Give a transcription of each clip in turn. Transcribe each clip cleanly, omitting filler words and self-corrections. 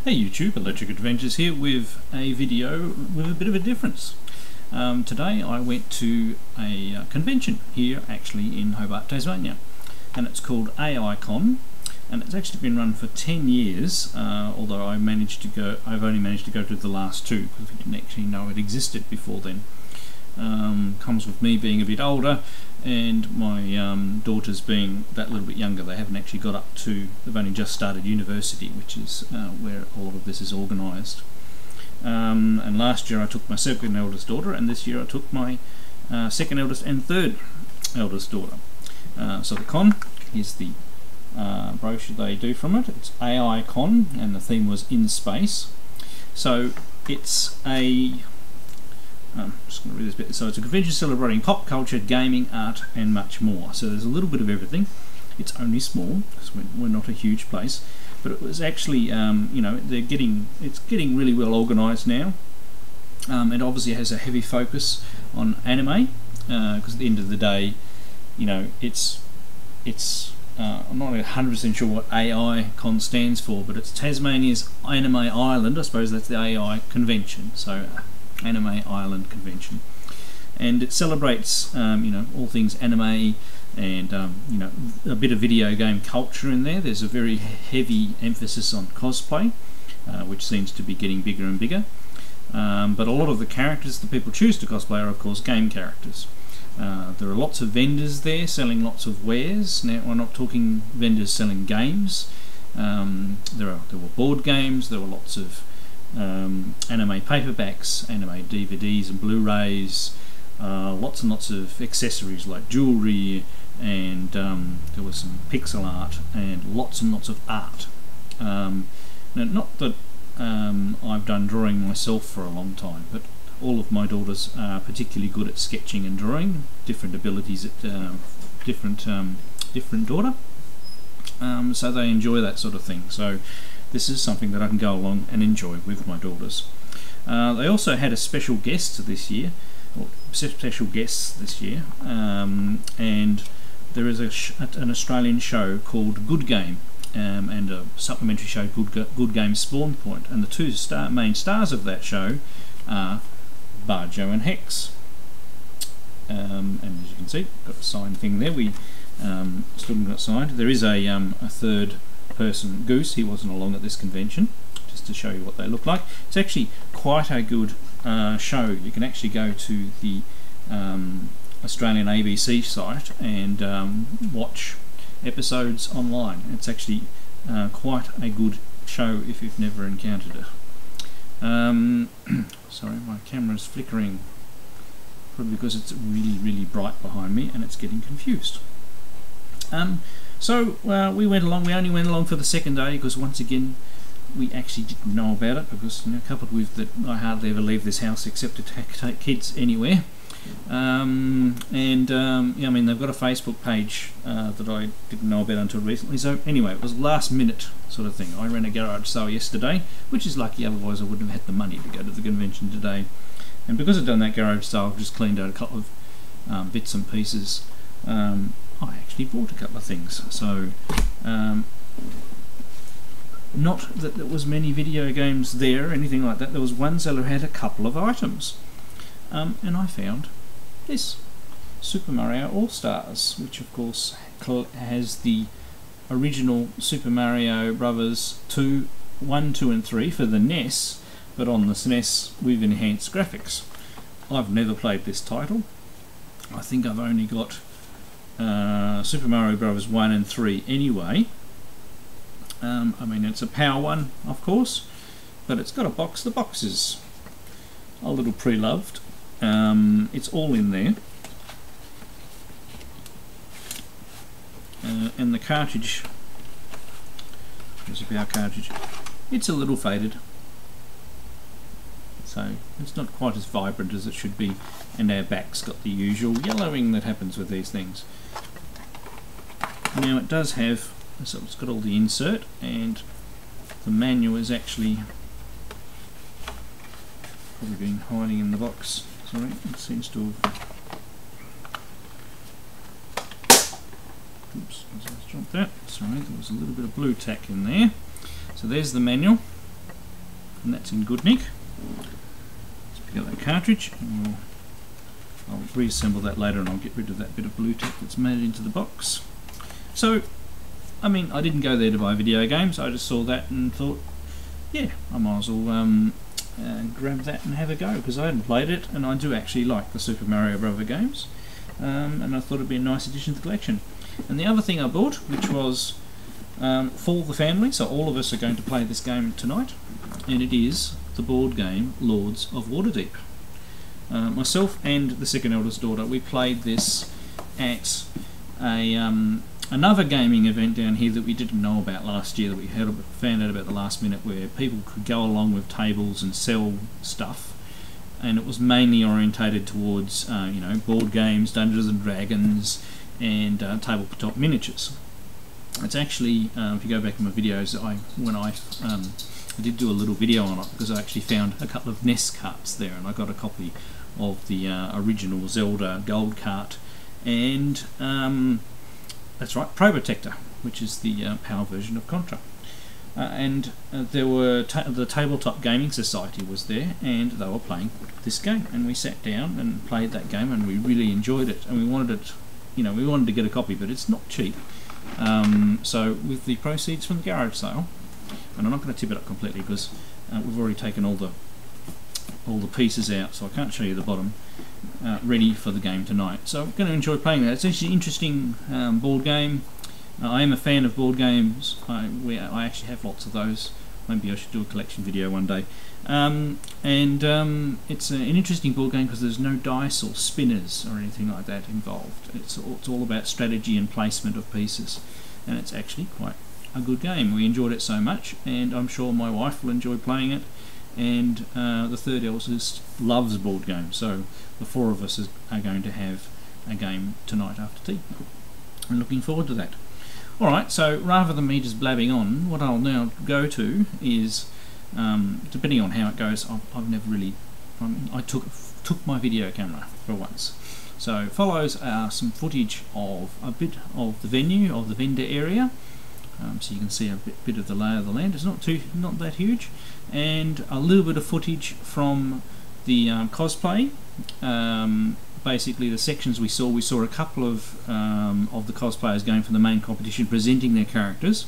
Hey YouTube, Electric Adventures here with a video with a bit of a difference. Today I went to a convention here actually in Hobart, Tasmania, and it's called AICon, and it's actually been run for 10 years, although I've only managed to go to the last two because we didn't actually know it existed before then. Comes with me being a bit older and my daughters being that little bit younger. They haven't actually got up to, they've only just started university, which is where all of this is organised. And last year I took my second eldest daughter, and this year I took my second eldest and third eldest daughter. So the con is the brochure they do from it. It's AICon, and the theme was in space. So it's a just going to read this bit. So it's a convention celebrating pop culture, gaming, art and much more. So there's a little bit of everything. It's only small because we're not a huge place, but it was actually you know, it's getting really well organised now. It obviously has a heavy focus on anime because at the end of the day, you know, I'm not 100% sure what AICon stands for, but it's Tasmania's Anime Island. I suppose that's the AI convention. So Anime Island Convention, and it celebrates you know, all things anime and you know, a bit of video game culture in there. There's a very heavy emphasis on cosplay, which seems to be getting bigger and bigger, but a lot of the characters that people choose to cosplay are of course game characters. There are lots of vendors there selling lots of wares. Now we're not talking vendors selling games. There were board games, there were lots of anime paperbacks, anime DVDs and Blu-rays, lots and lots of accessories like jewellery, and there was some pixel art and lots of art. Now, not that I've done drawing myself for a long time, but all of my daughters are particularly good at sketching and drawing, different abilities at different daughter, so they enjoy that sort of thing. So this is something that I can go along and enjoy with my daughters. They also had a special guest this year, and there is an Australian show called Good Game, and a supplementary show called Good Game Spawn Point, and the two main stars of that show are Bajo and Hex. And as you can see, got a signed thing there. We still haven't got signed. There is a third person, Goose. He wasn't along at this convention, just to show you what they look like. It's actually quite a good show. You can actually go to the Australian ABC site and watch episodes online. It's actually quite a good show if you've never encountered it. Sorry, my camera's flickering, probably because it's really bright behind me and it's getting confused. So we went along. We only went along for the second day because once again we actually didn't know about it, because you know, coupled with that I hardly ever leave this house except to take kids anywhere. Yeah, I mean, they've got a Facebook page that I didn't know about until recently. So anyway, it was last minute sort of thing. I ran a garage sale yesterday, which is lucky, otherwise I wouldn't have had the money to go to the convention today. And because I've done that garage sale, I've just cleaned out a couple of bits and pieces. I actually bought a couple of things, so not that there was many video games there or anything like that. There was one seller who had a couple of items, and I found this Super Mario All-Stars, which of course has the original Super Mario Brothers 1, 2 and 3 for the NES, but on the SNES with enhanced graphics. I've never played this title. I think I've only got Super Mario Bros. 1 and 3 anyway. I mean, it's a power one, of course, but it's got a box. The box is a little pre-loved. It's all in there. And the cartridge, there's a power cartridge, it's a little faded. So it's not quite as vibrant as it should be, and our back's got the usual yellowing that happens with these things. Now it does have, so it's got all the insert, and the manual is actually probably been hiding in the box. Sorry, it seems to have. Oops, let's drop that. Sorry, there was a little bit of blue tack in there. So there's the manual. and that's in good nick. Let's pick up that cartridge, and I'll reassemble that later, and I'll get rid of that bit of blue tack that's made it into the box. So, I mean, I didn't go there to buy video games. I just saw that and thought, yeah, I might as well grab that and have a go, because I hadn't played it, and I do actually like the Super Mario Bros. Games, and I thought it'd be a nice addition to the collection. And the other thing I bought, which was for the family, so all of us are going to play this game tonight, and it is the board game Lords of Waterdeep. Myself and the second eldest daughter, we played this at another gaming event down here that we didn't know about last year, that we found out about the last minute, where people could go along with tables and sell stuff, and it was mainly orientated towards you know, board games, Dungeons and Dragons, and tabletop miniatures. It's actually, if you go back in my videos, I did do a little video on it, because I actually found a couple of NES carts there, and I got a copy of the original Zelda gold cart, and that's right, Probotector, which is the PAL version of Contra. And there were the Tabletop Gaming Society was there, and they were playing this game, and we sat down and played that game, and we really enjoyed it, and we wanted it, you know, we wanted to get a copy, but it's not cheap. So with the proceeds from the garage sale, and I'm not going to tip it up completely, because we've already taken all the pieces out, so I can't show you the bottom, ready for the game tonight. So I'm going to enjoy playing that. It's actually an interesting board game. I am a fan of board games. I actually have lots of those. Maybe I should do a collection video one day. It's an interesting board game because there's no dice or spinners or anything like that involved. It's all about strategy and placement of pieces, and it's actually quite a good game. We enjoyed it so much, and I'm sure my wife will enjoy playing it, and the third eldest loves board games, so the four of us are going to have a game tonight after tea. I'm looking forward to that. Alright, so rather than me just blabbing on, what I'll now go to is, depending on how it goes, I've never really, I took my video camera for once. So follows some footage of a bit of the venue, of the vendor area, so you can see a bit of the lay of the land. It's not that huge, and a little bit of footage from the cosplay. Basically, the sections we saw a couple of the cosplayers going for the main competition, presenting their characters,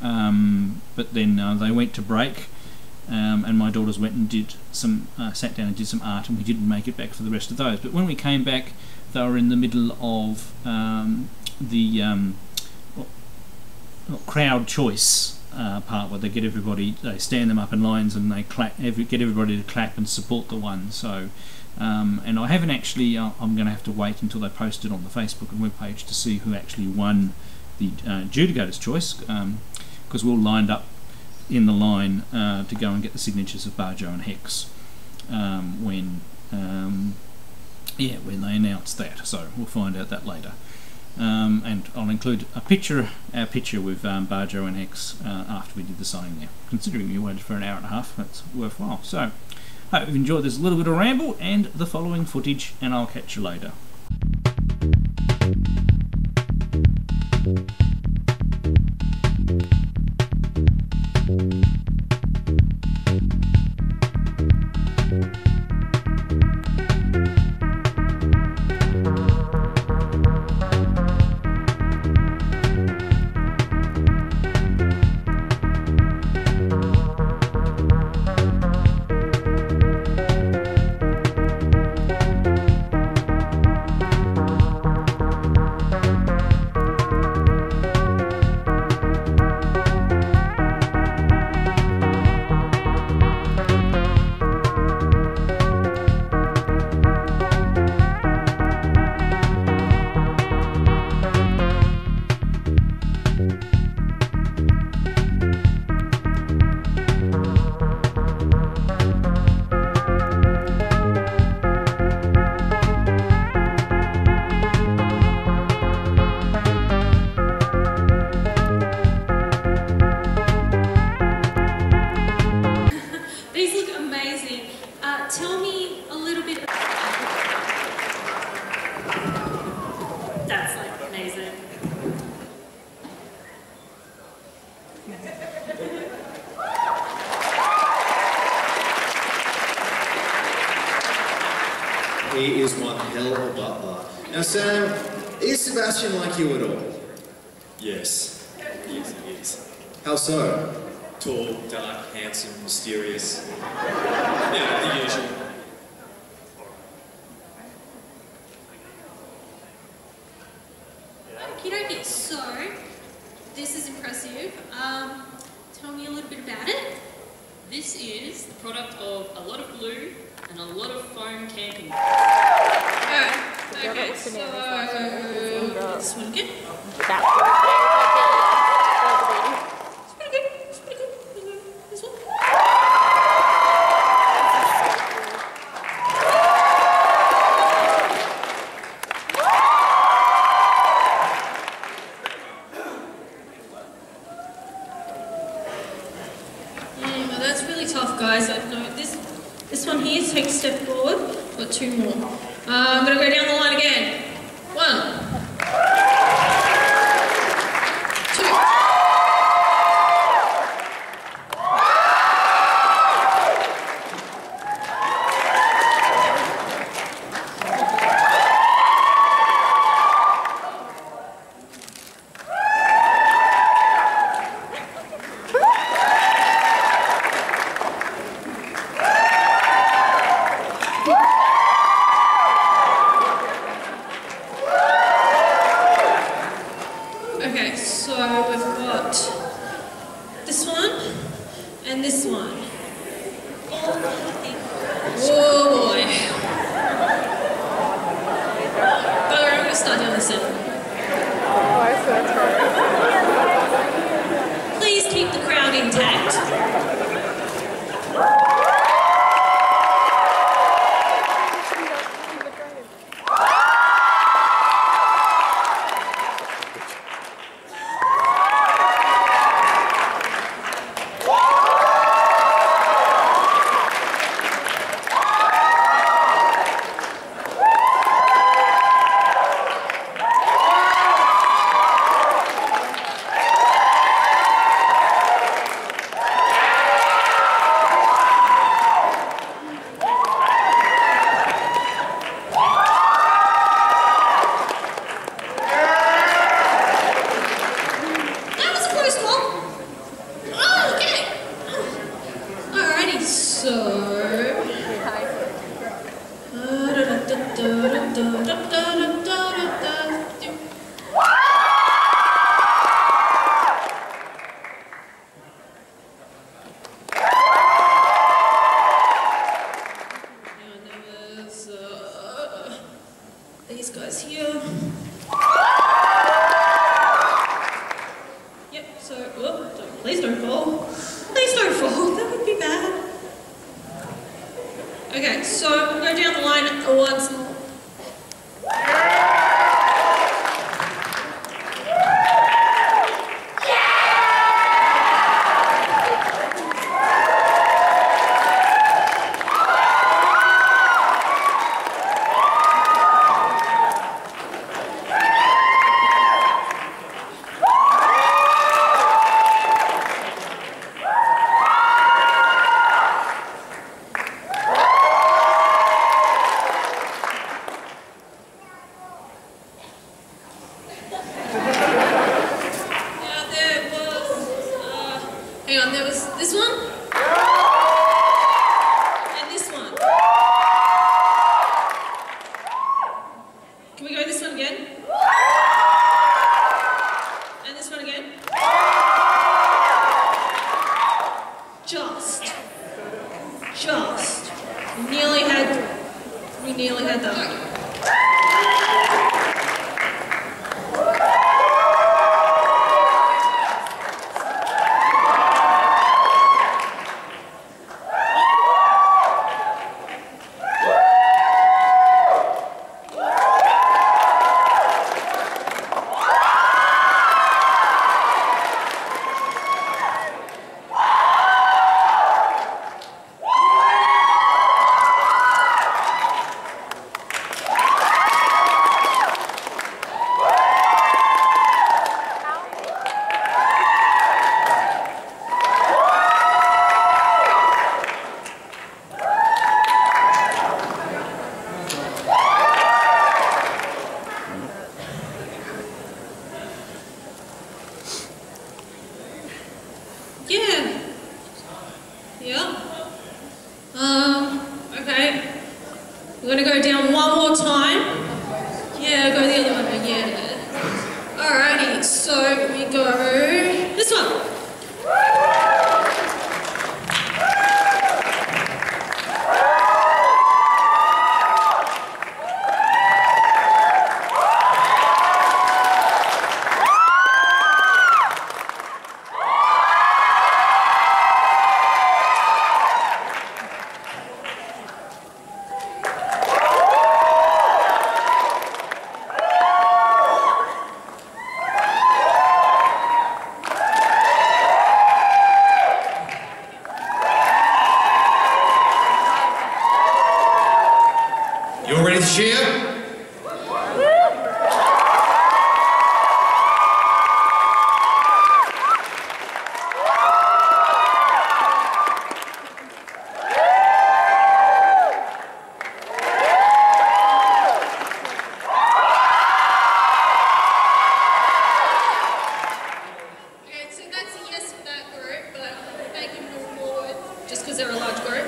but then they went to break, and my daughters went and did some, sat down and did some art, and we didn't make it back for the rest of those. But when we came back, they were in the middle of the crowd choice part, where they get everybody, they stand them up in lines, and they get everybody to clap and support the one. So. And I haven't actually, I'm going to have to wait until they post it on the Facebook and webpage to see who actually won the adjudicator's choice, because we're all lined up in the line to go and get the signatures of Bajo and Hex when they announce that. So we'll find out that later. And I'll include our picture with Bajo and Hex after we did the signing there. Considering we waited for an hour and a half, that's worthwhile. So hope you've enjoyed this little bit of ramble and the following footage, and I'll catch you later. he is one hell of a butler. Now Sam, is Sebastian like you at all? Yes. Yes, he is. How so? Tall, dark, handsome, mysterious. Yeah, the usual. Okey-dokey, so this is impressive. Tell me a little bit about it. This is the product of a lot of glue and a lot of foam camping. Okay, so this one good. It's pretty good. It's pretty good. This one. That's really tough, guys. I know this one here. Take a step forward. Got two more. I'm gonna go down the line again. 1, 2. Okay, so we've got this one and this one. Oh boy. I'm going to start down the center. Please keep the crowd intact. These guys here. Yep, so, please don't fall. Please don't fall, that would be bad. Okay, so we'll go down the line once more. go this one. You all ready to cheer? Okay, so that's a yes for that group, but they can move forward just because they're a large group.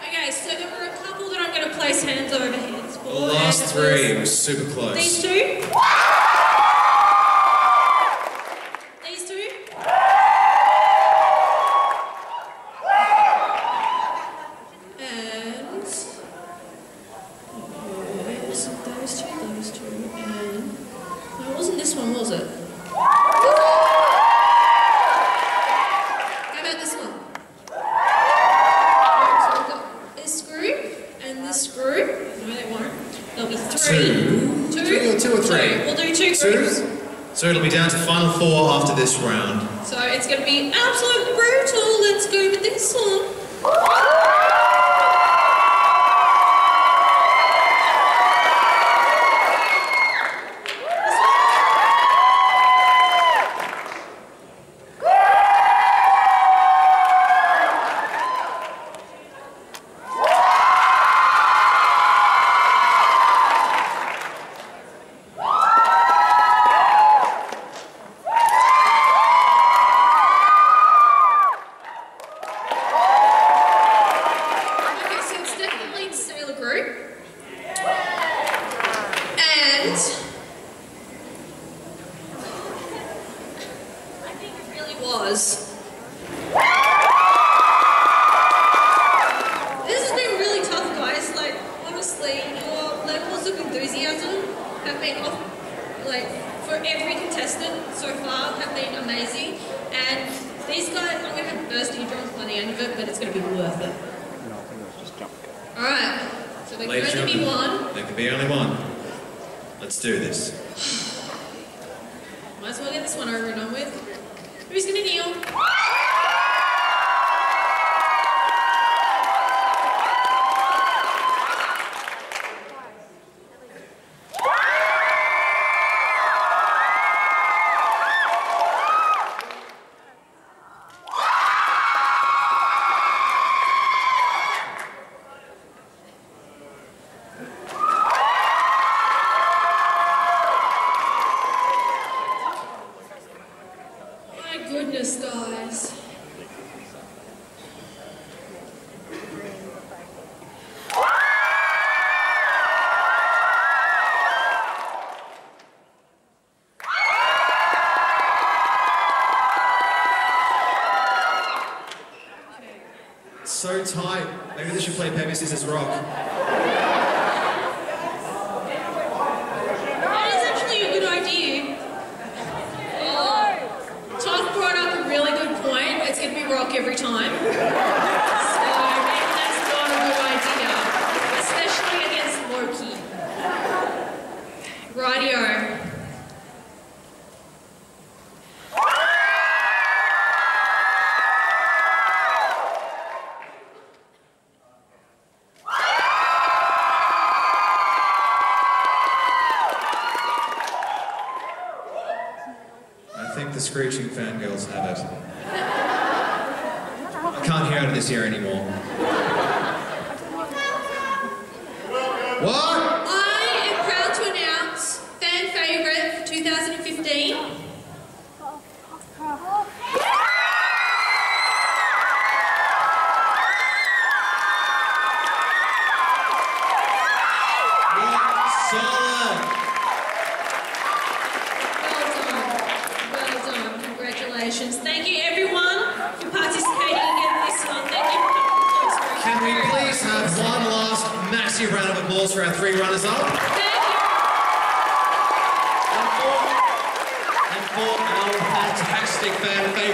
Okay, so there were a couple that I'm going to place hands over heads for. The last and three, it was super close. These two. These two. And yes, those two, and no, it wasn't this one, was it? How about this one? So we've got this group and this group. No, they won't. There'll be three. Two or three? We'll do two groups. So it'll be down to final four after this round. So it's going to be absolutely brutal. Let's go with this one. Okay, so it's definitely the sailor group. And I think it really was. This has been really tough, guys. Like, honestly, your levels of enthusiasm have been off, like, for every contestant so far have been amazing. And these guys, I'm going to have burst eardrums by the end of it, but it's going to be worth it. Alright, so there Ladies can and only be gentlemen, one. there can be only one. Let's do this. Might as well get this one over and done with. Who's going to kneel? My goodness, guys. It's so tight. Maybe they should play paper, scissors, rock. That is actually a good idea. Todd brought up a really good point. It's going to be rock every time. So maybe that's not a good idea. Especially against Loki. Rightio. I think the screeching fangirls have it. I can't hear out of this ear anymore. What? I am proud to announce fan favourite for 2015. Solid. Well done, congratulations. Thank you everyone for participating in this one. Thank you for coming close. Can we please have one last massive round of applause for our 3 runners-up? Thank And for our fantastic fan favourite.